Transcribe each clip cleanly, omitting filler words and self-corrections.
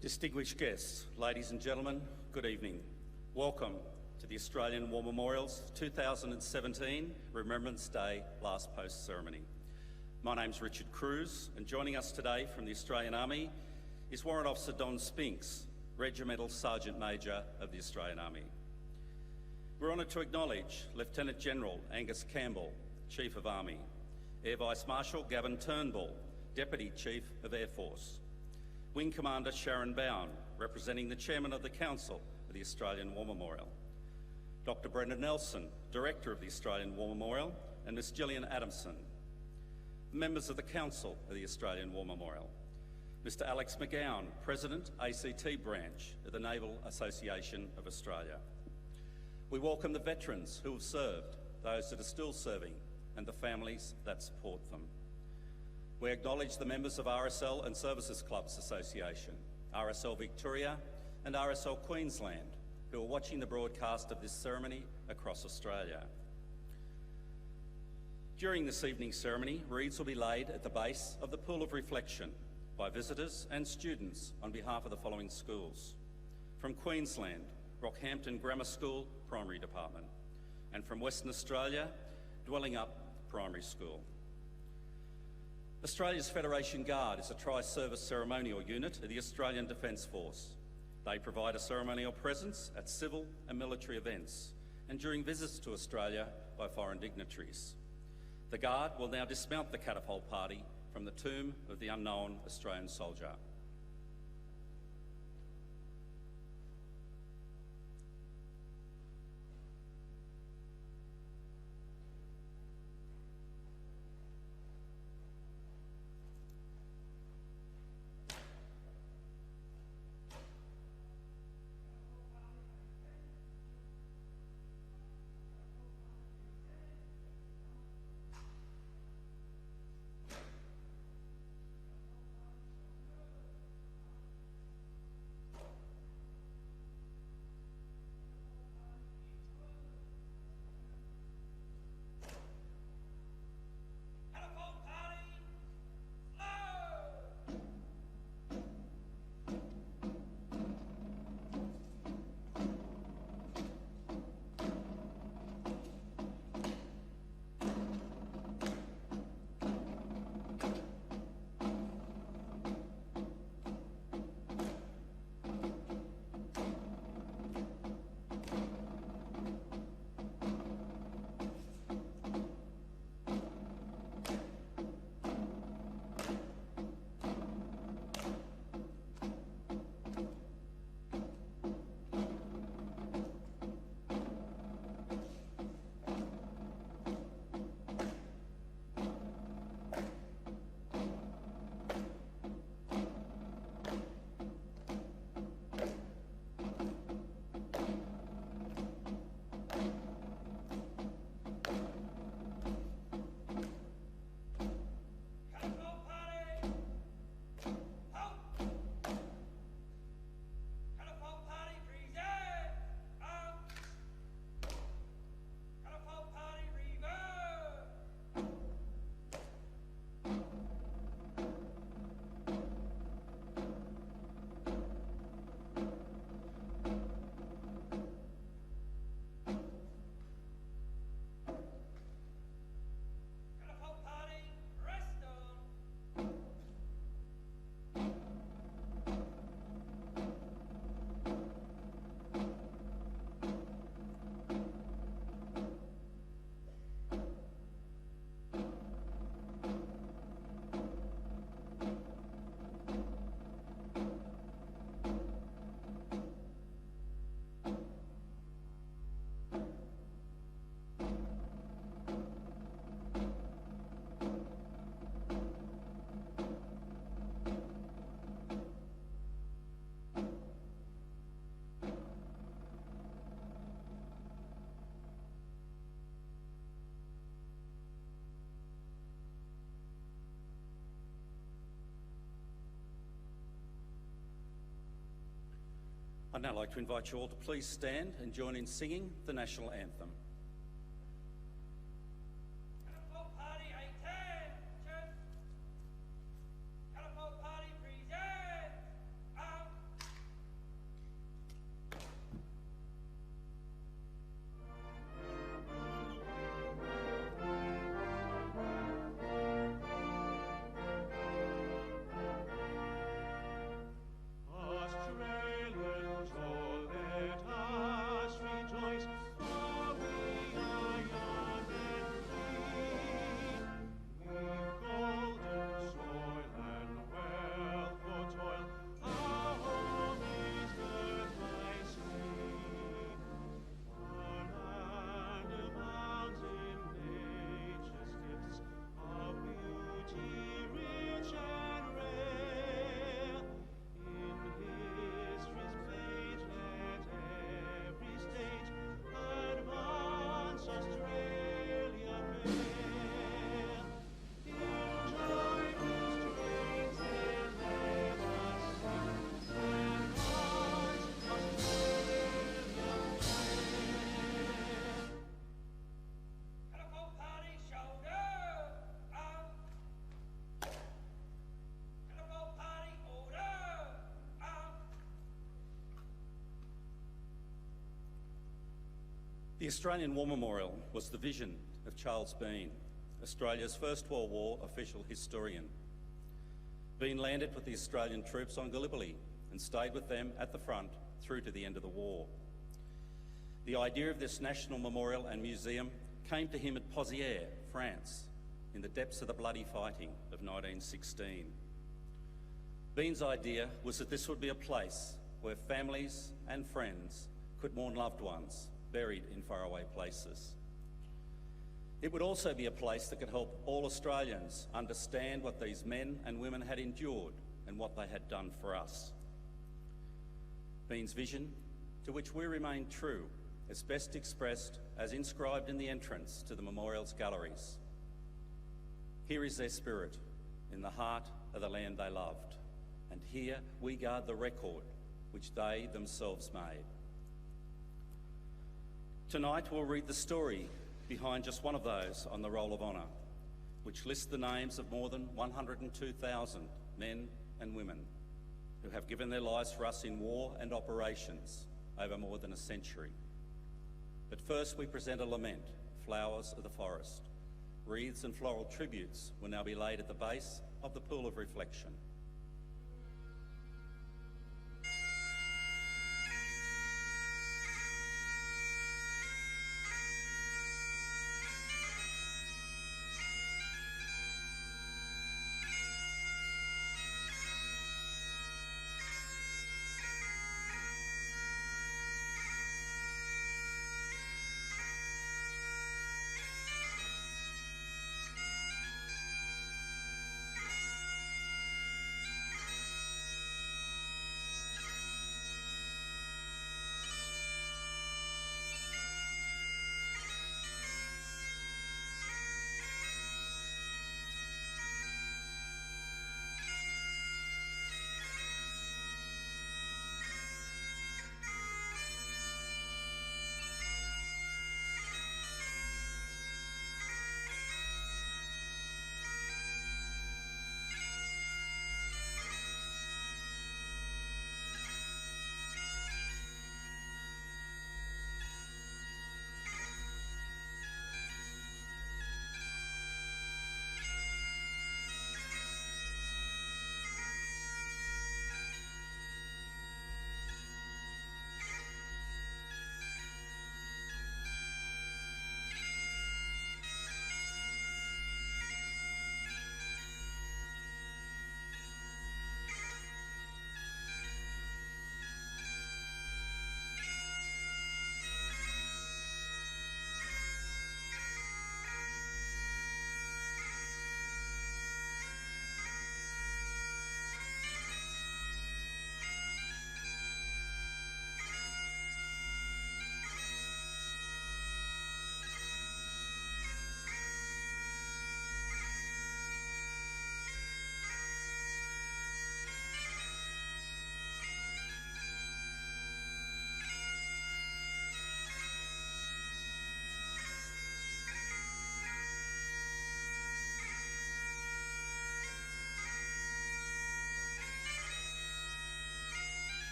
Distinguished guests, ladies and gentlemen, good evening. Welcome to the Australian War Memorial's 2017 Remembrance Day Last Post ceremony. My name's Richard Cruz, and joining us today from the Australian Army is Warrant Officer Don Spinks, Regimental Sergeant Major of the Australian Army. We're honoured to acknowledge Lieutenant General Angus Campbell, Chief of Army, Air Vice Marshal Gavin Turnbull, Deputy Chief of Air Force, Wing Commander Sharon Bowen, representing the Chairman of the Council of the Australian War Memorial, Dr Brendan Nelson, Director of the Australian War Memorial, and Ms Gillian Adamson, members of the Council of the Australian War Memorial, Mr Alex McGowan, President, ACT Branch of the Naval Association of Australia. We welcome the veterans who have served, those that are still serving, and the families that support them. We acknowledge the members of RSL and Services Clubs Association, RSL Victoria and RSL Queensland, who are watching the broadcast of this ceremony across Australia. During this evening's ceremony, wreaths will be laid at the base of the Pool of Reflection by visitors and students on behalf of the following schools. From Queensland, Rockhampton Grammar School Primary Department, and from Western Australia, Dwelling Up Primary School. Australia's Federation Guard is a tri-service ceremonial unit of the Australian Defence Force. They provide a ceremonial presence at civil and military events and during visits to Australia by foreign dignitaries. The Guard will now dismount the catapult party from the tomb of the unknown Australian soldier. I'd now like to invite you all to please stand and join in singing the national anthem. The Australian War Memorial was the vision of Charles Bean, Australia's First World War official historian. Bean landed with the Australian troops on Gallipoli and stayed with them at the front through to the end of the war. The idea of this national memorial and museum came to him at Pozières, France, in the depths of the bloody fighting of 1916. Bean's idea was that this would be a place where families and friends could mourn loved ones buried in faraway places. It would also be a place that could help all Australians understand what these men and women had endured and what they had done for us. Bean's vision, to which we remain true, is best expressed as inscribed in the entrance to the memorial's galleries. Here is their spirit, in the heart of the land they loved, and here we guard the record which they themselves made. Tonight we'll read the story behind just one of those on the Roll of Honour, which lists the names of more than 102,000 men and women who have given their lives for us in war and operations over more than a century. But first we present a lament, Flowers of the Forest. Wreaths and floral tributes will now be laid at the base of the Pool of Reflection.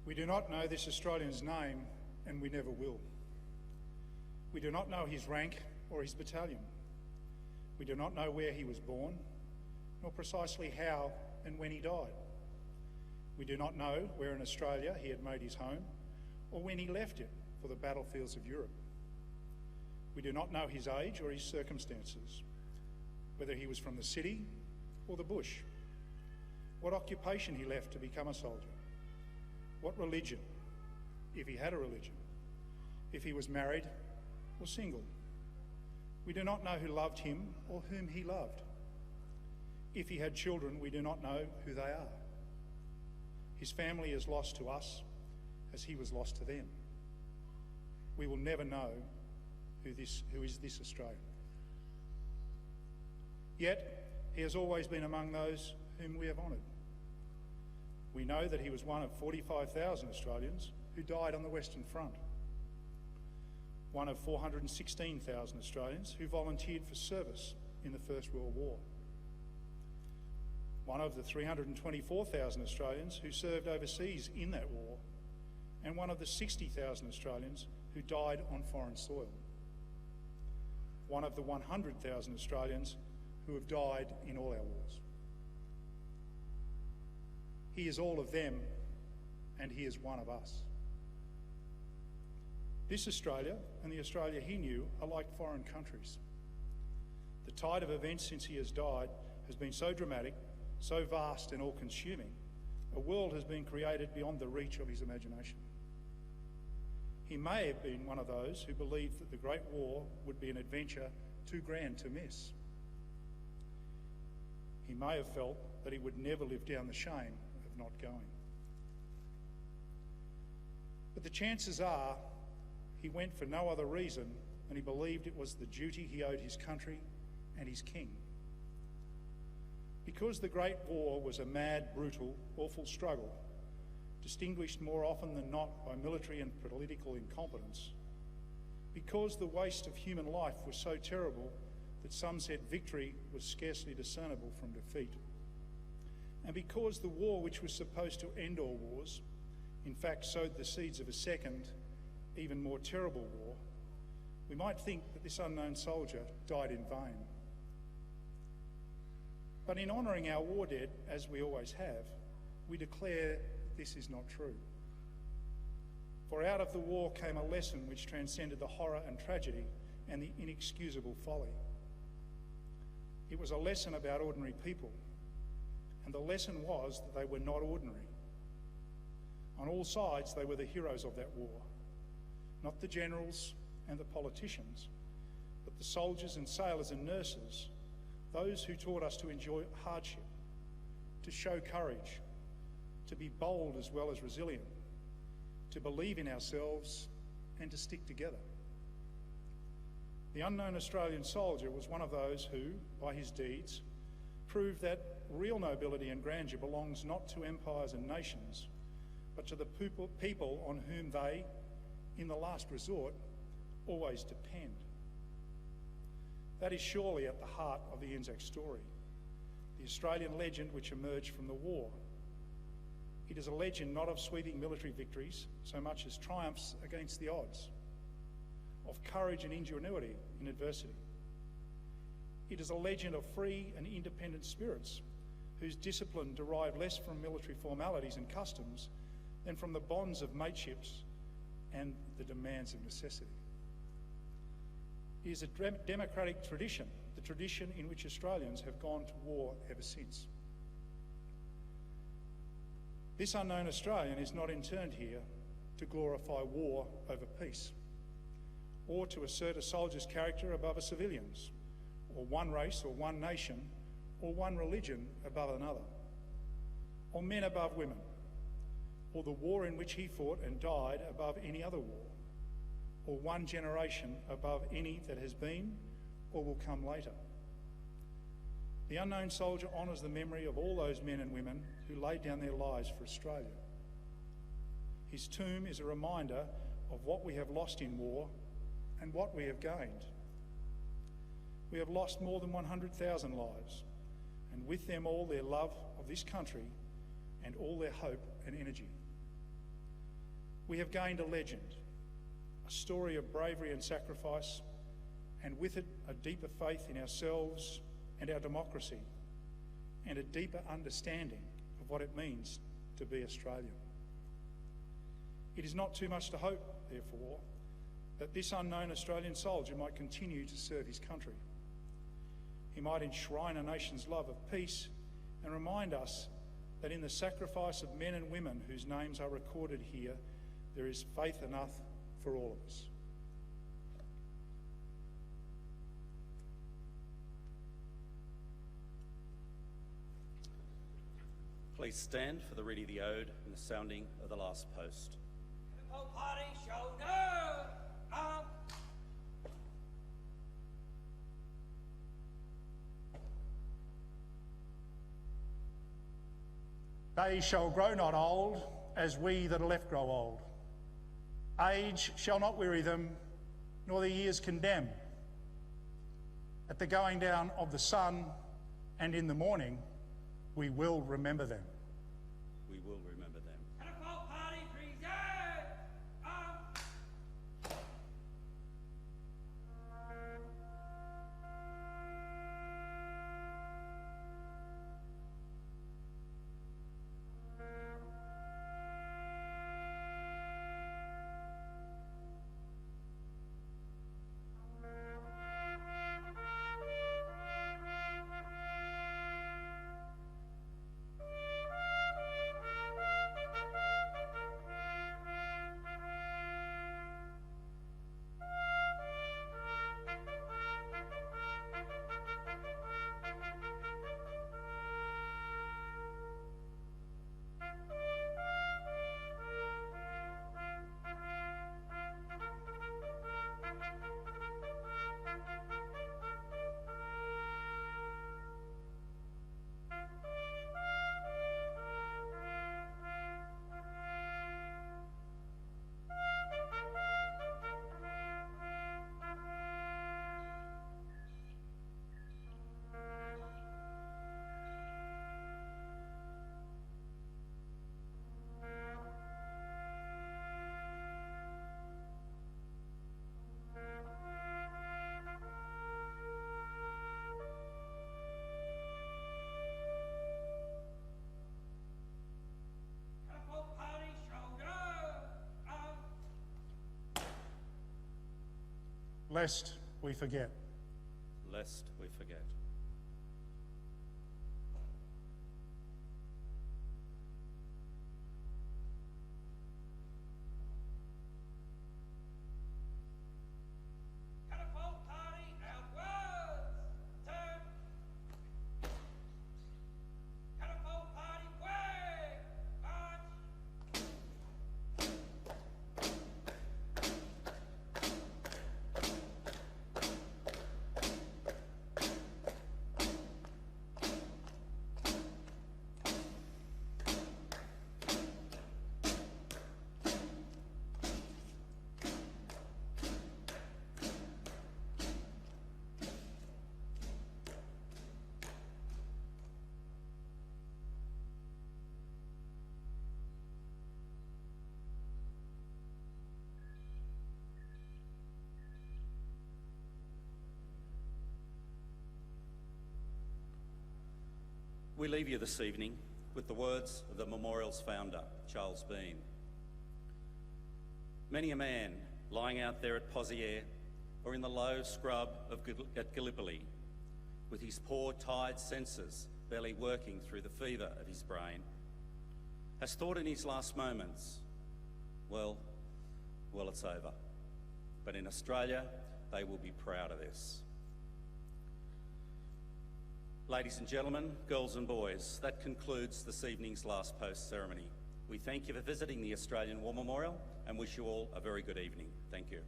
We do not know this Australian's name, and we never will. We do not know his rank or his battalion. We do not know where he was born, nor precisely how and when he died. We do not know where in Australia he had made his home, or when he left it for the battlefields of Europe. We do not know his age or his circumstances, whether he was from the city or the bush, what occupation he left to become a soldier, what religion, if he had a religion, if he was married or single. We do not know who loved him or whom he loved. If he had children, we do not know who they are. His family is lost to us as he was lost to them. We will never know who is this Australian. Yet, he has always been among those whom we have honoured. We know that he was one of 45,000 Australians who died on the Western Front, one of 416,000 Australians who volunteered for service in the First World War, one of the 324,000 Australians who served overseas in that war, and one of the 60,000 Australians who died on foreign soil, one of the 100,000 Australians who have died in all our wars. He is all of them, and he is one of us. This Australia and the Australia he knew are like foreign countries. The tide of events since he has died has been so dramatic, so vast and all-consuming, a world has been created beyond the reach of his imagination. He may have been one of those who believed that the Great War would be an adventure too grand to miss. He may have felt that he would never live down the shame of not going. But the chances are he went for no other reason than he believed it was the duty he owed his country and his king. Because the Great War was a mad, brutal, awful struggle, distinguished more often than not by military and political incompetence, because the waste of human life was so terrible that some said victory was scarcely discernible from defeat, and because the war which was supposed to end all wars, in fact sowed the seeds of a second, even more terrible war, we might think that this unknown soldier died in vain. But in honouring our war dead, as we always have, we declare this is not true. For out of the war came a lesson which transcended the horror and tragedy and the inexcusable folly. It was a lesson about ordinary people, and the lesson was that they were not ordinary. On all sides, they were the heroes of that war, not the generals and the politicians, but the soldiers and sailors and nurses, those who taught us to enjoy hardship, to show courage, to be bold as well as resilient, to believe in ourselves and to stick together. The unknown Australian soldier was one of those who, by his deeds, proved that real nobility and grandeur belongs not to empires and nations, but to the people on whom they, in the last resort, always depend. That is surely at the heart of the Anzac story, the Australian legend which emerged from the war. It is a legend not of sweeping military victories so much as triumphs against the odds, of courage and ingenuity in adversity. It is a legend of free and independent spirits whose discipline derived less from military formalities and customs than from the bonds of mateships and the demands of necessity. It is a democratic tradition, the tradition in which Australians have gone to war ever since. This unknown Australian is not interned here to glorify war over peace, or to assert a soldier's character above a civilian's, or one race or one nation, or one religion above another, or men above women, or the war in which he fought and died above any other war, or one generation above any that has been or will come later. The unknown soldier honours the memory of all those men and women who laid down their lives for Australia. His tomb is a reminder of what we have lost in war and what we have gained. We have lost more than 100,000 lives, and with them all their love of this country and all their hope and energy. We have gained a legend, a story of bravery and sacrifice, and with it a deeper faith in ourselves and our democracy, and a deeper understanding of what it means to be Australian. It is not too much to hope, therefore, that this unknown Australian soldier might continue to serve his country. He might enshrine a nation's love of peace and remind us that in the sacrifice of men and women whose names are recorded here, there is faith enough for all of us. Please stand for the reading of the ode and the sounding of the last post. The whole party shoulder up. They shall grow not old, as we that are left grow old. Age shall not weary them, nor the years condemn. At the going down of the sun and in the morning, we will remember them. We will remember them. Catapult party preserve up. Lest we forget. Lest we forget. Catapult party outwards. Turn. Catapult party way. March. We leave you this evening with the words of the memorial's founder, Charles Bean. Many a man lying out there at Pozières or in the low scrub at Gallipoli, with his poor, tired senses barely working through the fever of his brain, has thought in his last moments, well, it's over. But in Australia, they will be proud of this. Ladies and gentlemen, girls and boys, that concludes this evening's last post ceremony. We thank you for visiting the Australian War Memorial and wish you all a very good evening. Thank you.